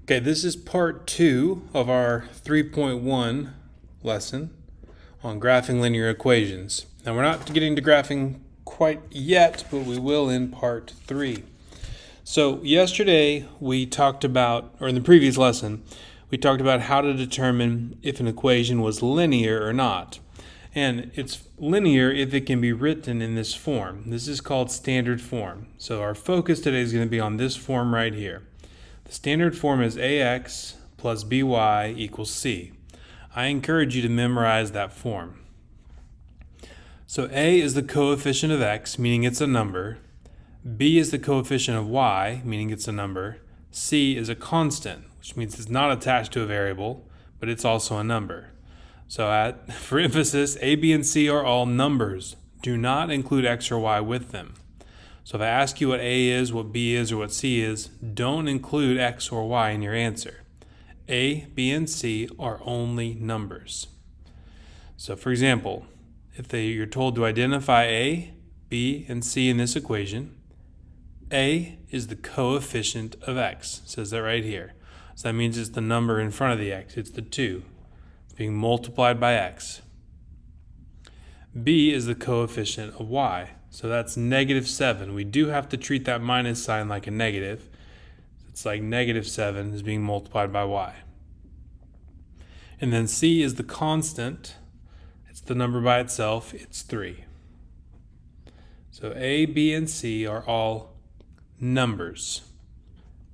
Okay, this is part 2 of our 3.1 lesson on graphing linear equations. Now we're not getting to graphing quite yet, but we will in part 3. So yesterday we talked about, or in the previous lesson, we talked about how to determine if an equation was linear or not. And it's linear if it can be written in this form. This is called standard form. So our focus today is going to be on this form right here. The standard form is ax plus by equals c. I encourage you to memorize that form. So a is the coefficient of x, meaning it's a number. B is the coefficient of y, meaning it's a number. C is a constant, which means it's not attached to a variable, but it's also a number. So for emphasis, a, b, and c are all numbers. Do not include x or y with them. So if I ask you what a is, what b is, or what c is, don't include x or y in your answer. A, b, and c are only numbers. So for example, if you're told to identify a, b, and c in this equation, a is the coefficient of x. It says that right here. So that means it's the number in front of the x. It's the 2. It's being multiplied by x. B is the coefficient of y. So that's -7. We do have to treat that minus sign like a negative. It's like -7 is being multiplied by y. And then c is the constant. It's the number by itself. It's 3. So a, b, and c are all numbers.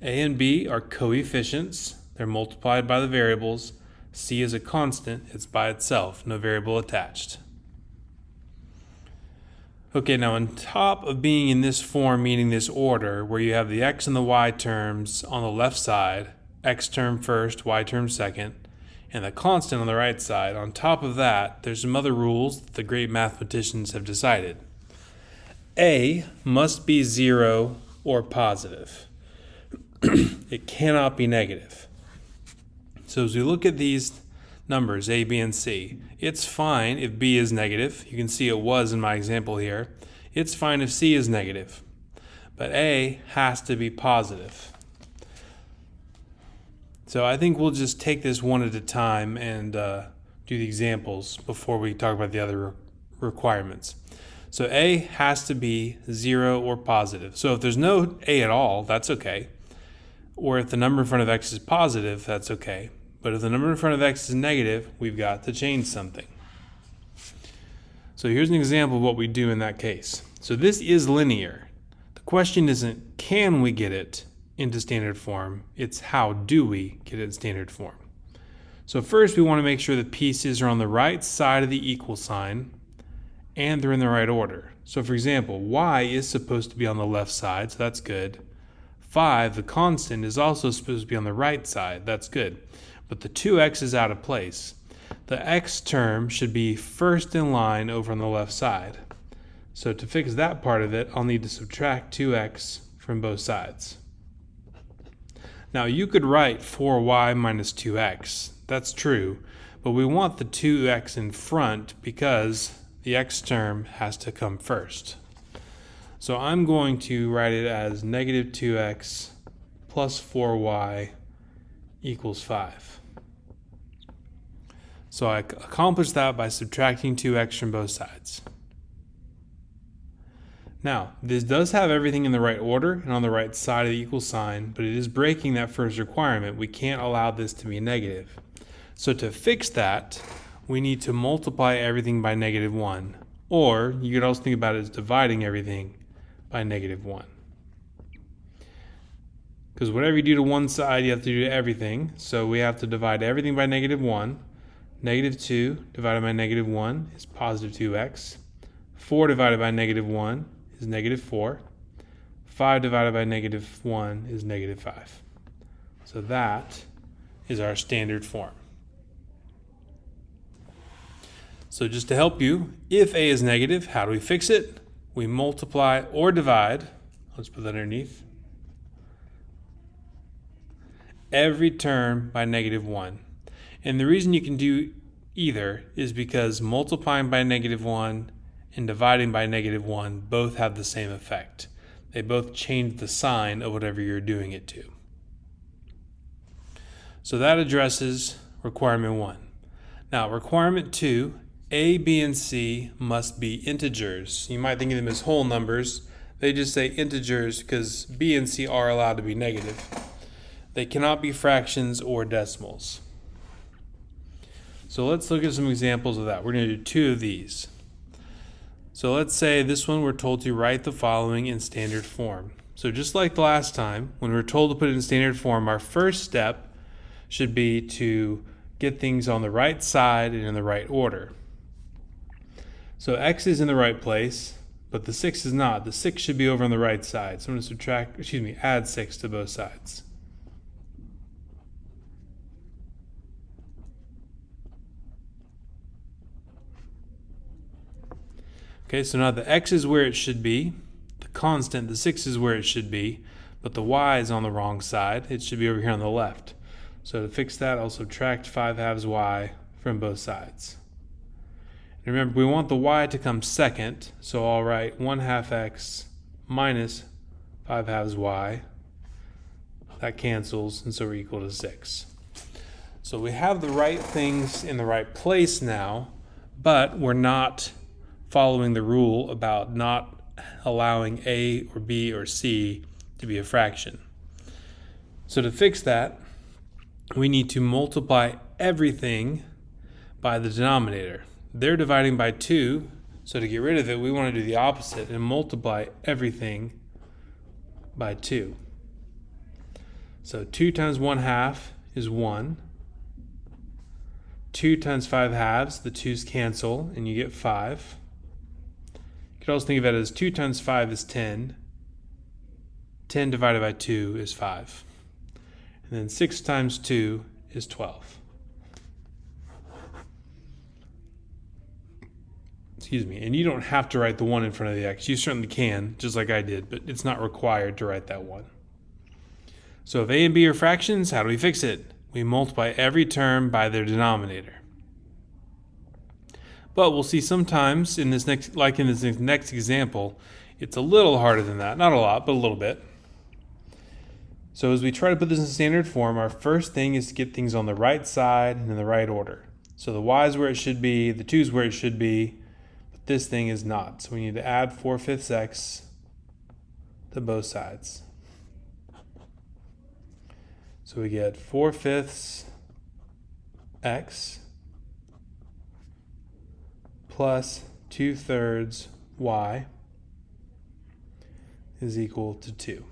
A and b are coefficients. They're multiplied by the variables. C is a constant. It's by itself, no variable attached. Okay, now on top of being in this form, meaning this order, where you have the x and the y terms on the left side, x term first, y term second, and the constant on the right side, on top of that, there's some other rules that the great mathematicians have decided. A must be 0 or positive. It cannot be negative. So as we look at these numbers, a, b, and c, it's fine if b is negative. You can see it was in my example here. It's fine if c is negative. But a has to be positive. So I think we'll just take this one at a time and do the examples before we talk about the other requirements. So a has to be 0 or positive. So if there's no a at all, that's okay. Or if the number in front of x is positive, that's okay. But if the number in front of x is negative, we've got to change something. So here's an example of what we do in that case. So this is linear. The question isn't, can we get it into standard form? It's how do we get it in standard form? So first we want to make sure the pieces are on the right side of the equal sign and they're in the right order. So for example, y is supposed to be on the left side, so that's good. 5, the constant, is also supposed to be on the right side. That's good. But the 2x is out of place. The x term should be first in line over on the left side. So to fix that part of it, I'll need to subtract 2x from both sides. Now you could write 4y minus 2x. That's true. But we want the 2x in front because the x term has to come first. So I'm going to write it as -2x plus 4y equals 5. So I accomplished that by subtracting 2x from both sides. Now, this does have everything in the right order and on the right side of the equal sign, but it is breaking that first requirement. We can't allow this to be negative. So to fix that, we need to multiply everything by -1. Or you could also think about it as dividing everything by -1. Because whatever you do to one side, you have to do to everything. So we have to divide everything by -1. -2 divided by -1 is positive 2x. 4 divided by -1 is -4. 5 divided by -1 is -5. So that is our standard form. So just to help you, if a is negative, how do we fix it? We multiply or divide, let's put that underneath, every term by -1. And the reason you can do either is because multiplying by -1 and dividing by -1 both have the same effect. They both change the sign of whatever you're doing it to. So that addresses requirement 1. Now, requirement 2, A, B, and C must be integers. You might think of them as whole numbers. They just say integers because B and C are allowed to be negative. They cannot be fractions or decimals. So let's look at some examples of that. We're going to do 2 of these. So let's say this one we're told to write the following in standard form. So just like the last time, when we're told to put it in standard form, our first step should be to get things on the right side and in the right order. So x is in the right place, but the 6 is not. The 6 should be over on the right side. So I'm going to add 6 to both sides. Okay, so now the x is where it should be. The constant, the 6 is where it should be, but the y is on the wrong side. It should be over here on the left. So to fix that, I'll subtract 5/2 y from both sides. And remember, we want the y to come second, so I'll write 1/2 x minus 5/2 y. That cancels, and so we're equal to 6. So we have the right things in the right place now, but we're not following the rule about not allowing A or B or C to be a fraction. So to fix that, we need to multiply everything by the denominator. They're dividing by 2, so to get rid of it, we want to do the opposite and multiply everything by 2. So 2 times 1/2 is 1. 2 times 5/2, the 2's cancel, and you get 5. You could also think of it as 2 times 5 is 10. 10 divided by 2 is 5. And then 6 times 2 is 12. Excuse me. And you don't have to write the 1 in front of the x. You certainly can, just like I did, but it's not required to write that 1. So if A and B are fractions, how do we fix it? We multiply every term by their denominator. But we'll see sometimes in this next example, it's a little harder than that. Not a lot, but a little bit. So as we try to put this in standard form, our first thing is to get things on the right side and in the right order. So the y is where it should be, the 2 is where it should be, but this thing is not. So we need to add 4/5 x to both sides. So we get 4/5 x plus 2/3 y is equal to 2.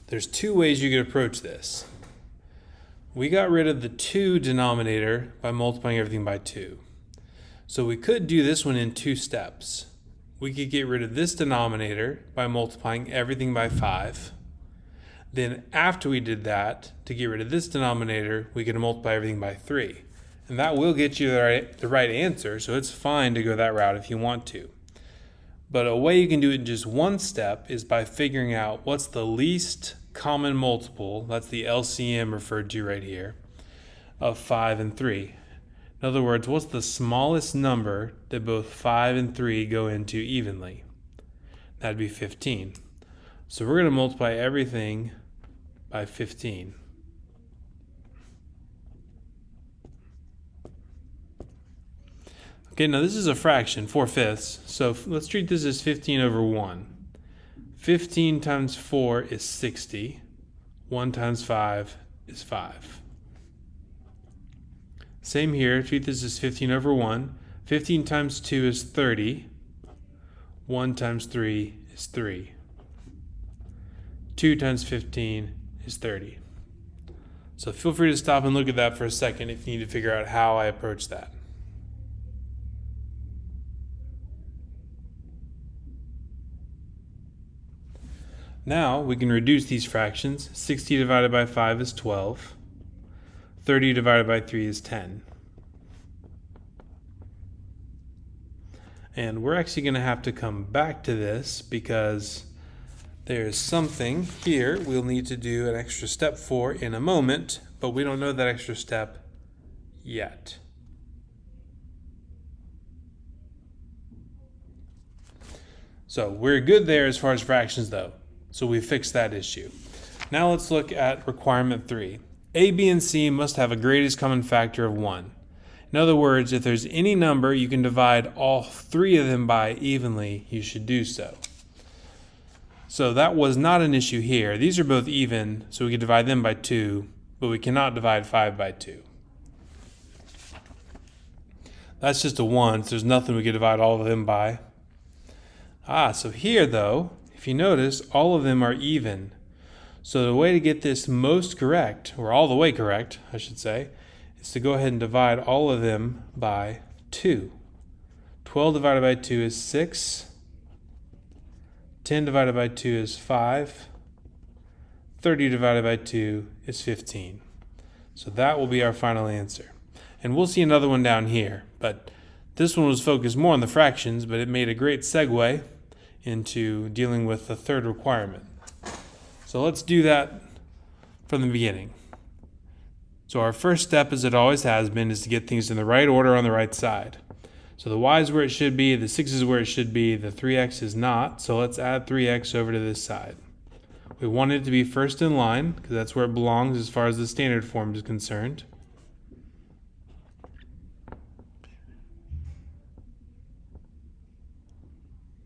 There's 2 ways you could approach this. We got rid of the 2 denominator by multiplying everything by 2. So we could do this one in 2 steps. We could get rid of this denominator by multiplying everything by 5. Then after we did that, to get rid of this denominator, we could multiply everything by 3. And that will get you the right answer, so it's fine to go that route if you want to. But a way you can do it in just one step is by figuring out what's the least common multiple, that's the LCM referred to right here, of 5 and 3. In other words, what's the smallest number that both 5 and 3 go into evenly? That'd be 15. So we're going to multiply everything by 15. Okay, now this is a fraction, 4/5. So let's treat this as 15 over 1. 15 times 4 is 60. 1 times 5 is 5. Same here, treat this as 15 over 1. 15 times 2 is 30. 1 times 3 is 3. 2 times 15 is 30. So feel free to stop and look at that for a second if you need to figure out how I approach that. Now we can reduce these fractions. 60 divided by 5 is 12. 30 divided by 3 is 10. And we're actually going to have to come back to this because there's something here we'll need to do an extra step for in a moment, but we don't know that extra step yet. So we're good there as far as fractions though. So we fixed that issue. Now let's look at requirement 3. A, B, and C must have a greatest common factor of 1. In other words, if there's any number you can divide all three of them by evenly, you should do so. So that was not an issue here. These are both even, so we could divide them by 2, but we cannot divide 5 by 2. That's just a 1, so there's nothing we could divide all of them by. So here though, if you notice, all of them are even. So the way to get this most correct, or all the way correct, I should say, is to go ahead and divide all of them by 2. 12 divided by 2 is 6. 10 divided by 2 is 5. 30 divided by 2 is 15. So that will be our final answer. And we'll see another one down here, but this one was focused more on the fractions, but it made a great segue into dealing with the third requirement. So let's do that from the beginning. So our first step, as it always has been, is to get things in the right order on the right side. So the y is where it should be, the 6 is where it should be, the 3x is not, so let's add 3x over to this side. We want it to be first in line, because that's where it belongs as far as the standard form is concerned.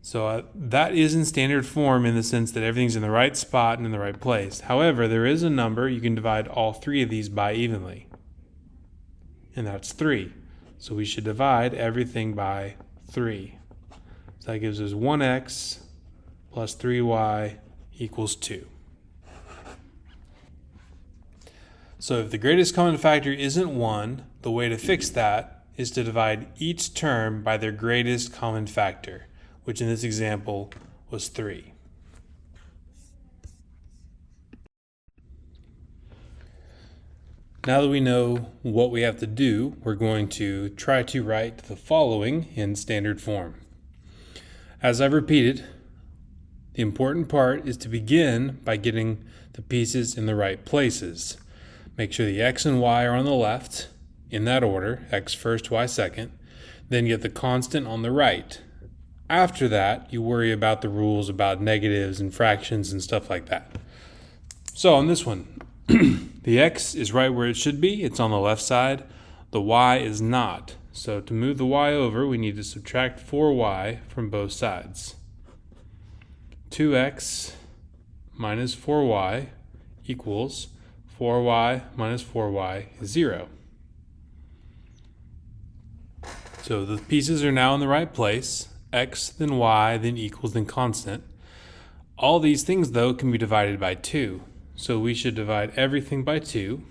So that is in standard form in the sense that everything's in the right spot and in the right place. However, there is a number you can divide all three of these by evenly, and that's 3. So we should divide everything by 3. So that gives us 1x plus 3y equals 2. So if the greatest common factor isn't 1, the way to fix that is to divide each term by their greatest common factor, which in this example was 3. Now that we know what we have to do, we're going to try to write the following in standard form. As I've repeated, the important part is to begin by getting the pieces in the right places. Make sure the x and y are on the left, in that order, x first, y second, then get the constant on the right. After that, you worry about the rules about negatives and fractions and stuff like that. So on this one, the x is right where it should be. It's on the left side. The y is not. So to move the y over, we need to subtract 4y from both sides. 2x minus 4y equals 4y minus 4y is 0. So the pieces are now in the right place. X, then y, then equals, then constant. All these things, though, can be divided by 2. So we should divide everything by 2.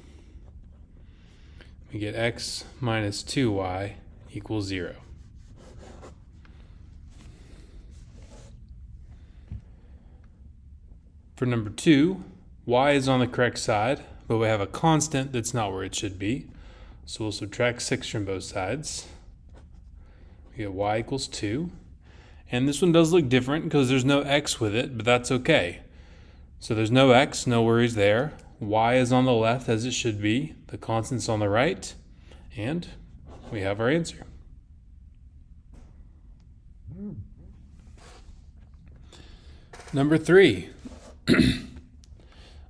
We get x minus 2y equals 0. For number 2, y is on the correct side, but we have a constant that's not where it should be. So we'll subtract 6 from both sides. We get y equals 2. And this one does look different because there's no x with it, but that's okay. So there's no x, no worries there. Y is on the left as it should be. The constant's on the right. And we have our answer. Number 3.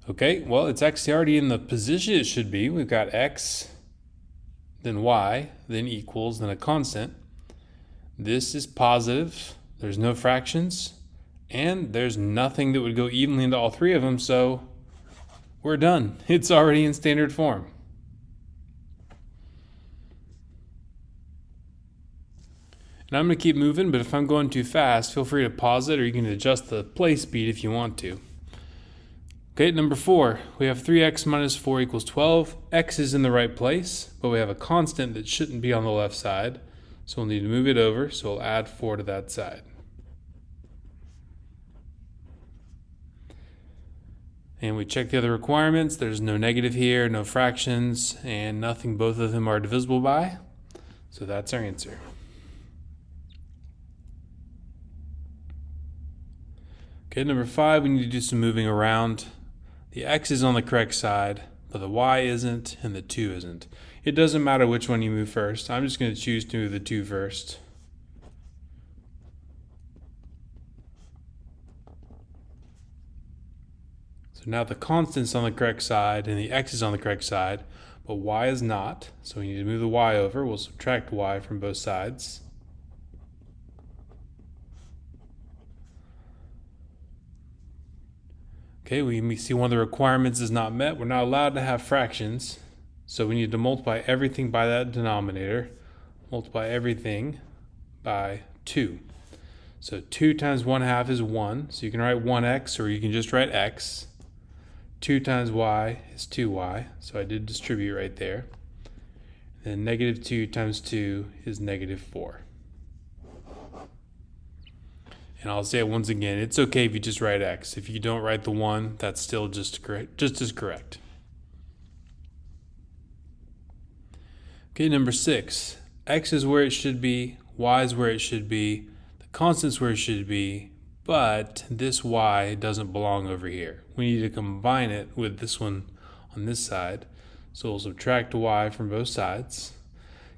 Okay, well, it's actually already in the position it should be. We've got x, then y, then equals, then a constant. This is positive. There's no fractions, and there's nothing that would go evenly into all three of them, so we're done. It's already in standard form. And I'm going to keep moving, but if I'm going too fast, feel free to pause it, or you can adjust the play speed if you want to. Okay, number 4, we have 3x minus 4 equals 12. X is in the right place, but we have a constant that shouldn't be on the left side. So we'll need to move it over, so we'll add 4 to that side. And we check the other requirements. There's no negative here, no fractions, and nothing both of them are divisible by. So that's our answer. Okay, number 5, we need to do some moving around. The x is on the correct side, but the y isn't and the 2 isn't. It doesn't matter which one you move first. I'm just going to choose to move the 2 first. So now the constant's on the correct side and the x is on the correct side, but y is not. So we need to move the y over. We'll subtract y from both sides. Okay, we see one of the requirements is not met. We're not allowed to have fractions. So we need to multiply everything by that denominator. Multiply everything by 2. So 2 times 1/2 is 1. So you can write 1x, or you can just write x. 2 times y is 2y. So I did distribute right there. Then negative 2 times 2 is negative 4. And I'll say it once again, it's okay if you just write x. If you don't write the 1, that's still just as correct. Okay, number 6. X is where it should be, y is where it should be, the constant's where it should be, but this y doesn't belong over here. We need to combine it with this one on this side. So we'll subtract y from both sides.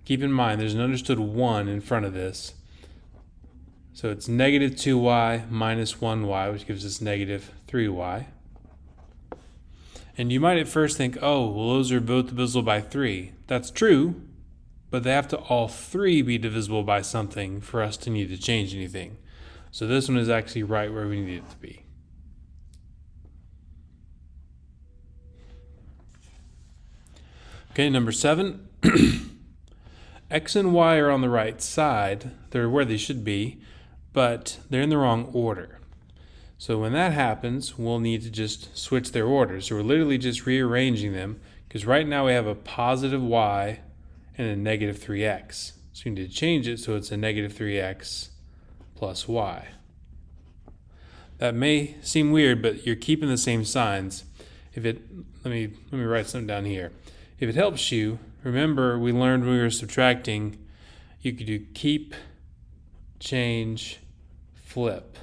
Keep in mind there's an understood 1 in front of this. So it's negative 2y minus 1y, which gives us negative 3y. And you might at first think, oh, well, those are both divisible by 3. That's true, but they have to all 3 be divisible by something for us to need to change anything. So this one is actually right where we need it to be. Okay, number 7. X and y are on the right side. They're where they should be, but they're in the wrong order. So when that happens, we'll need to just switch their orders. So we're literally just rearranging them, because right now we have a positive y and a negative 3x. So we need to change it so it's a negative 3x plus y. That may seem weird, but you're keeping the same signs. Let me write something down here. If it helps you, remember we learned when we were subtracting, you could do keep, change, flip.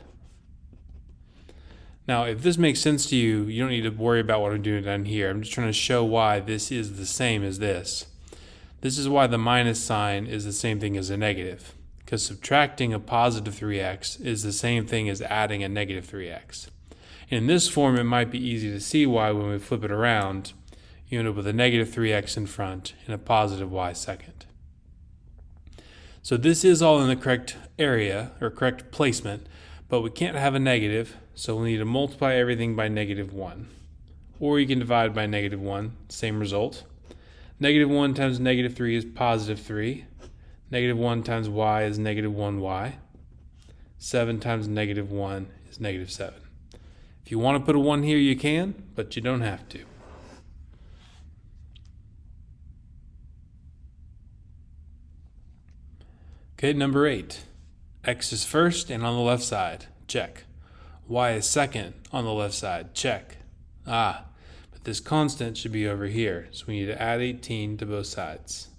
Now, if this makes sense to you, you don't need to worry about what I'm doing down here. I'm just trying to show why this is the same as this. This is why the minus sign is the same thing as a negative, because subtracting a positive 3x is the same thing as adding a negative 3x. In this form, it might be easy to see why when we flip it around, you end up with a negative 3x in front and a positive y second. So this is all in the correct area, or correct placement, but we can't have a negative, so we'll need to multiply everything by negative 1. Or you can divide by negative 1, same result. Negative 1 times negative 3 is positive 3. Negative 1 times y is negative 1y. 7 times negative 1 is negative 7. If you want to put a 1 here, you can, but you don't have to. Okay, number 8. X is first and on the left side. Check. Y is second on the left side. Check. But this constant should be over here, so we need to add 18 to both sides.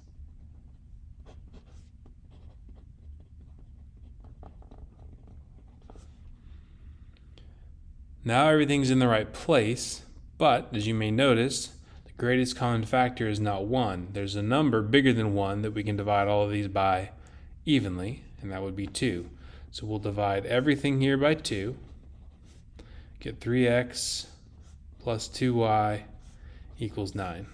Now everything's in the right place, but as you may notice, the greatest common factor is not 1. There's a number bigger than 1 that we can divide all of these by evenly, and that would be 2. So we'll divide everything here by 2, get 3x plus 2y equals 9.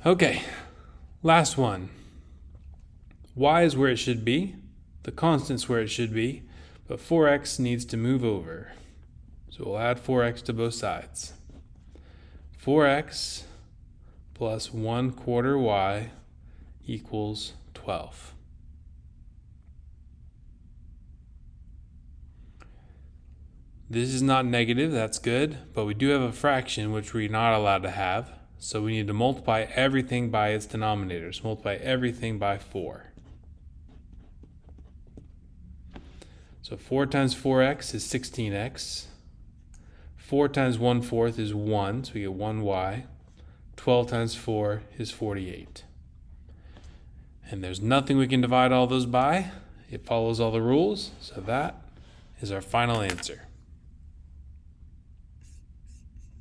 Okay, last one. Y is where it should be, the constant's where it should be, but 4x needs to move over. So we'll add 4x to both sides. 4x plus 1/4 y equals 12. This is not negative, that's good, but we do have a fraction which we're not allowed to have, so we need to multiply everything by its denominators. Multiply everything by 4. So 4 times 4x is 16x. 4 times 1/4 is 1, so we get 1y. 12 times 4 is 48. And there's nothing we can divide all those by. It follows all the rules, so that is our final answer.